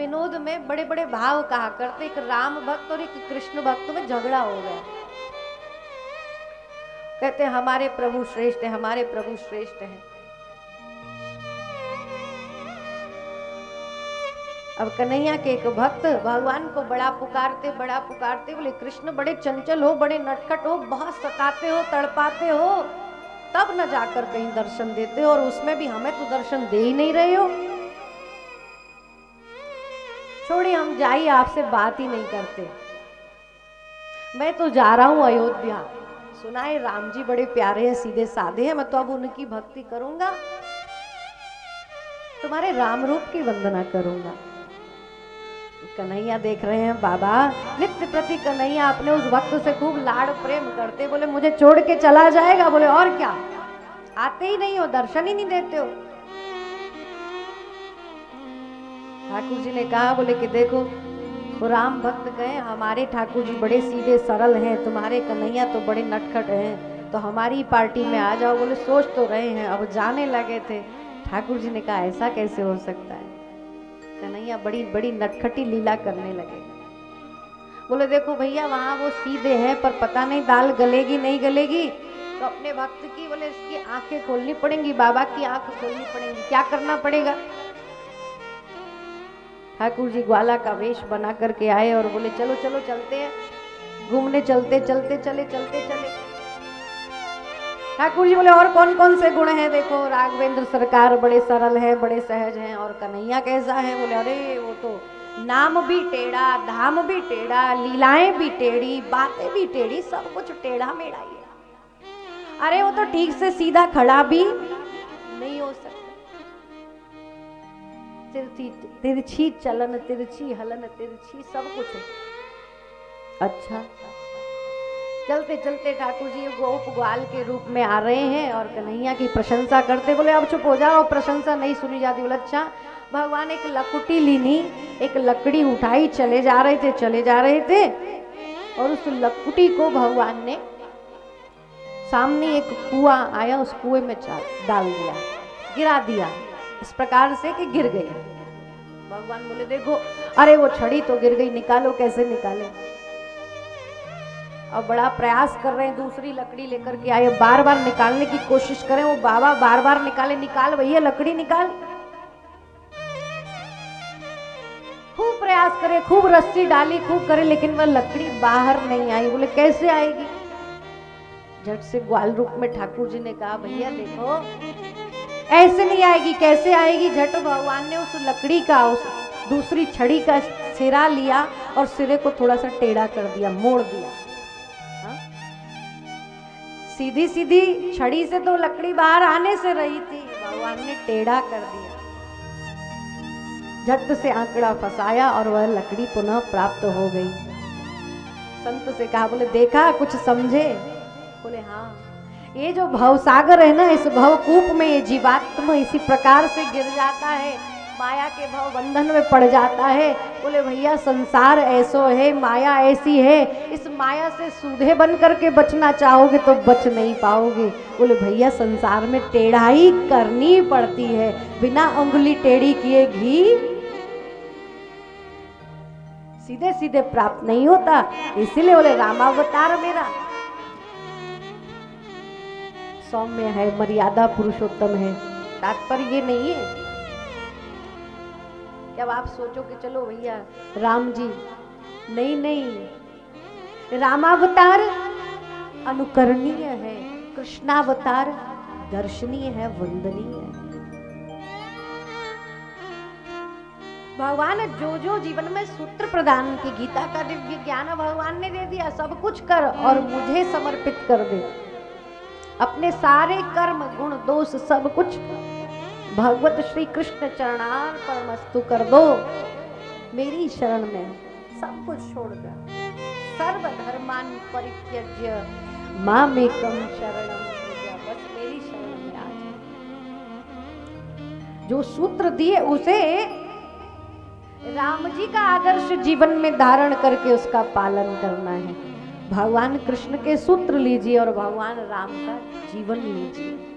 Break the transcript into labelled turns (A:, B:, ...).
A: विनोद में बड़े बड़े भाव कहा करते, एक राम भक्त और एक कृष्ण भक्त में झगड़ा हो गया। कहते हमारे प्रभु श्रेष्ठ है, हमारे प्रभु श्रेष्ठ है। अब कन्हैया के एक भक्त भगवान को बड़ा पुकारते बोले कृष्ण बड़े चंचल हो, बड़े नटखट हो, बहुत सताते हो, तड़पाते हो, तब न जाकर कहीं दर्शन देते हो, और उसमें भी हमें तो दर्शन दे ही नहीं रहे हो। छोड़िए, हम जाइए, आपसे बात ही नहीं करते। मैं तो जा रहा हूं अयोध्या। सुना है राम जी बड़े प्यारे हैं, सीधे साधे हैं, मैं तो अब उनकी भक्ति करूंगा, तुम्हारे राम रूप की वंदना करूंगा। कन्हैया देख रहे हैं बाबा नित्य प्रति कन्हैया अपने उस भक्त से खूब लाड़ प्रेम करते। बोले मुझे छोड़ के चला जाएगा? बोले और क्या, आते ही नहीं हो, दर्शन ही नहीं देते हो। ठाकुर जी ने कहा, बोले कि देखो वो राम भक्त गए, हमारे ठाकुर जी बड़े सीधे सरल हैं, तुम्हारे कन्हैया तो बड़े नटखट हैं, तो हमारी पार्टी में आ जाओ। बोले सोच तो रहे हैं, अब जाने लगे थे। ठाकुर जी ने कहा ऐसा कैसे हो सकता है? कन्हैया बड़ी बड़ी नटखटी लीला करने लगे। बोले देखो भैया वहां वो सीधे हैं, पर पता नहीं दाल गलेगी नहीं गलेगी, तो अपने भक्त की बोले इसकी आंखें खोलनी पड़ेंगी, बाबा की आंख खोलनी पड़ेंगी। क्या करना पड़ेगा? ठाकुर जी ग्वाला का वेश बना करके आए और बोले चलो चलो चलते हैं, घूमने चलते चलते चले। ठाकुर जी बोले और कौन कौन से गुण हैं? देखो राघवेंद्र सरकार बड़े सरल हैं, बड़े सहज हैं, और कन्हैया कैसा है? बोले अरे वो तो नाम भी टेढ़ा, धाम भी टेढ़ा, लीलाएं भी टेढ़ी, बातें भी टेढ़ी, सब कुछ टेढ़ा मेढ़ा ही है। अरे वो तो ठीक से सीधा खड़ा भी नहीं हो सकता, तिरछी चलन, तिरछी हलन, तिरछी सब कुछ है। अच्छा, चलते चलते ठाकुर जी गोप ग्वाल के रूप में आ रहे हैं और कन्हैया की प्रशंसा करते। बोले अब चुप हो जाओ, प्रशंसा नहीं सुनी जाती। बोले अच्छा। भगवान एक लकुटी लीनी, एक लकड़ी उठाई, चले जा रहे थे और उस लकुटी को भगवान ने सामने एक कुआं आया, उस कुएं में डाल दिया, गिरा दिया, इस प्रकार से कि गिर गई। भगवान बोले देखो, अरे वो छड़ी तो गिर गई, निकालो। कैसे निकाले? अब बड़ा प्रयास कर रहे हैं, दूसरी लकड़ी लेकर के आए, बार बार निकालने की कोशिश करें, वो बाबा बार बार निकाले, निकाल भैया लकड़ी निकाल। खूब प्रयास करे, खूब रस्सी डाली, खूब करे, लेकिन वह लकड़ी बाहर नहीं आई। बोले कैसे आएगी? झट से ग्वाल रूप में ठाकुर जी ने कहा भैया देखो ऐसे नहीं आएगी। कैसे आएगी? झट भगवान ने उस लकड़ी का, उस दूसरी छड़ी का सिरा लिया और सिरे को थोड़ा सा टेढ़ा कर दिया, मोड़ दिया। सीधी सीधी छड़ी से तो लकड़ी बाहर आने से रही थी, भगवान ने टेढ़ा कर दिया। झट से आंकड़ा फंसाया और वह लकड़ी पुनः प्राप्त हो गई। संत से कहा, बोले देखा कुछ समझे? बोले हाँ, ये जो भवसागर है ना, इस भवकूप में ये जीवात्मा इसी प्रकार से गिर जाता है, माया के भव बंधन में पड़ जाता है। बोले भैया संसार ऐसो है, माया ऐसी है, इस माया से सूधे बन करके बचना चाहोगे तो बच नहीं पाओगे। बोले भैया संसार में टेढ़ाई करनी पड़ती है, बिना उंगली टेढ़ी किए घी सीधे सीधे प्राप्त नहीं होता। इसीलिए बोले रामावतार मेरा सौम्य है, मर्यादा पुरुषोत्तम है। तात्पर्य ये नहीं है जब आप सोचो कि चलो भैया राम जी, नहीं नहीं, रामावतार अनुकरणीय है, कृष्णावतार दर्शनीय है, वंदनीय है। भगवान जो जो जीवन में सूत्र प्रदान की, गीता का दिव्य ज्ञान भगवान ने दे दिया, सब कुछ कर और मुझे समर्पित कर दे। अपने सारे कर्म गुण दोष सब कुछ भगवत श्री कृष्ण चरणार्पणमस्तु कर दो, मेरी शरण में सब कुछ छोड़कर। सर्वधर्मान परित्यज्य मामेकं शरणं व्रज, बस मेरी शरण में आ जाओ। जो सूत्र दिए उसे राम जी का आदर्श जीवन में धारण करके उसका पालन करना है। भगवान कृष्ण के सूत्र लीजिए और भगवान राम का जीवन लीजिए।